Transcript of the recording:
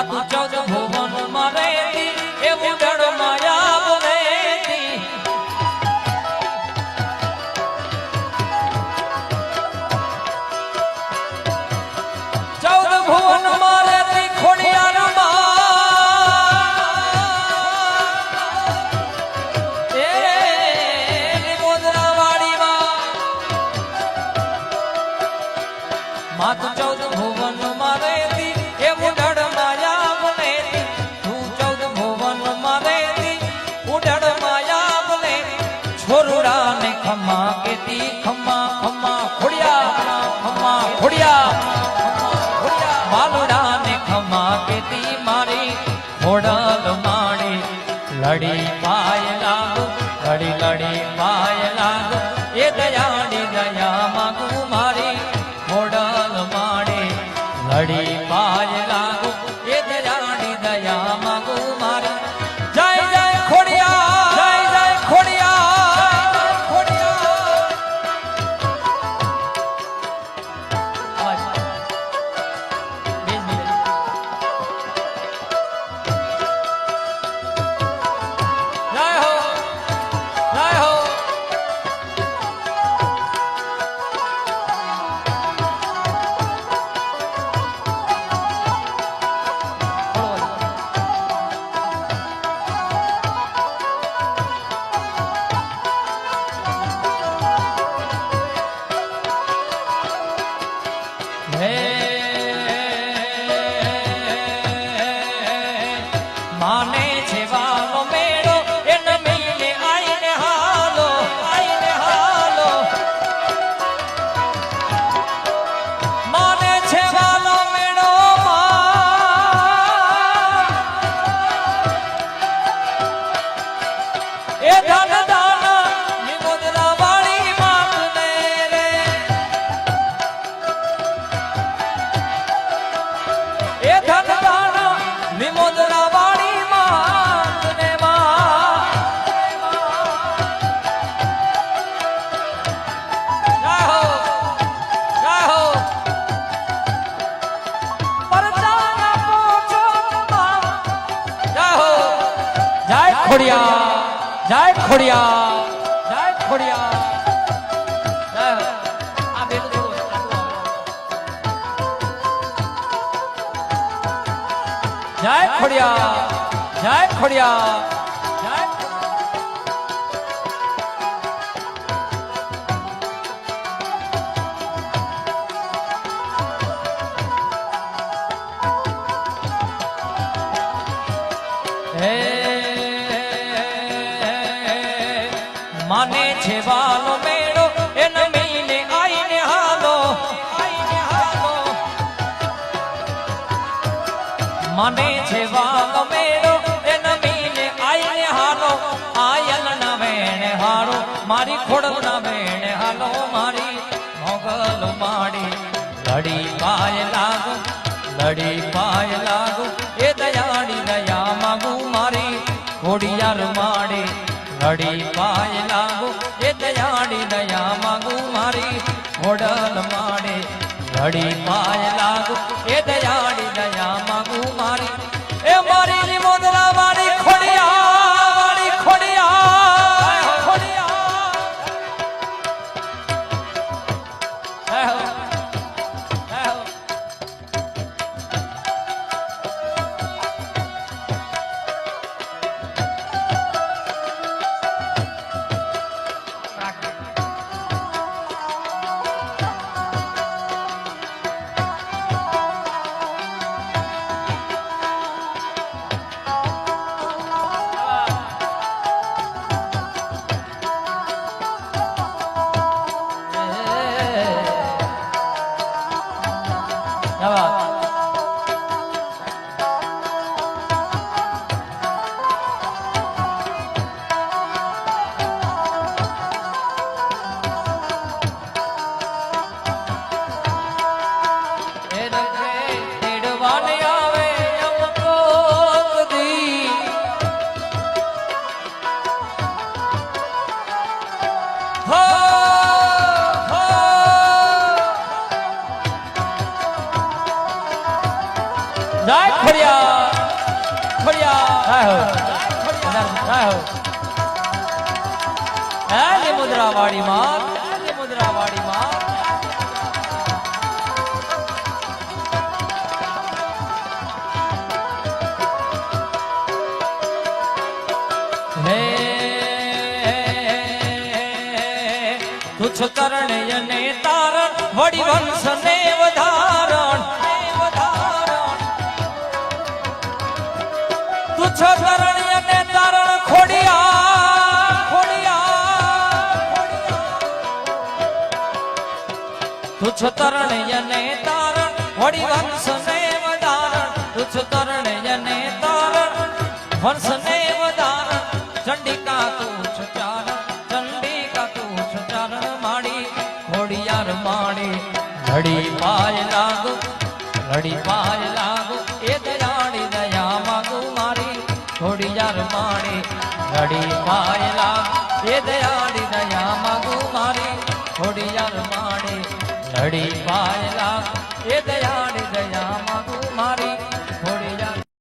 માતું 14 ભુવન મારે એવું જળ માયા બોલે 14 ભુવન મારે ખોડિયાર માતું 14 ભુવન મારે એવું જળ માયા બોલે તું 14 ભુવન મારે ઉડળ માયા બોલે છોરુડા ને ખમા કેતી ખમા ખમા ખોડિયા માલુડા ને ખમા કેતી મારી ખોડલ માડી લડી પાય લાગુ લડી પાય લાગુ એ દયાળી દયા માગુ મારી ખોડલ માડે લડી પાય લાગુ એ દયાળી દયા માગુ મારી જય જય ખોડિયા જય જય ખોડિયા ખોડિયા જય હો જય હો માને છે વાલો મેળો એન મીને આઈને હાલો માને છે વાલો મેળો એ ધન દાન નિમોદરા વાળી માતને રે એ ધન દાન નિમોદરા વાળી ખોડિયા જય ખોડિયા જય ખોડિયા જય આ બેન જય ખોડિયા જય ખોડિયા જય માને છે વાલો મેળો એન મીને આઈને હાલો માને છે વાલો મેળો એન મીને આઈને હાલો આયલ ના વેણે હારો મારી ખોડલ ના વેણે હાલો મારી મોગલ માડી લડી પાય લાગુ એ દયાળી દયા માગુ મારી ખોડિયાર માડી લડી પાય લાગુ એ દયાળી દયા માગુ મારી ખોડલ માડે લડી પાય લાગુ એ દયાળી દયા માગુ મારી એ મારી નિમોદરા વાળી ખોડિયા જય ખોડિયાર મુદ્રાવાળી માં મુદ્રાવાળી માં તુચ્છ કરણ્ય ને તારણ વડી વંશ ને વધારણ તુચ્છ કરણ્ય ને તારણ તુચ્છ તરણ્ય ને તારણ વડી વંશ ને વધારણ તુચ્છ તરણ્ય ને તારણ વંશ ને વધારણ ચંડિકા તુચ્છ ચારણ ચંડિકા તુચ્છ ચારણ માડી ઘોડિયાર માડી લડી પાય લાગુ એ દયાળી દયા માગુ મારી ઘોડિયાર માડી લડી પાય લાગુ એ દયાળી દયા માગુ મારી ઘોડિયાર માડી લડી પાય લાગુ એ દયાળી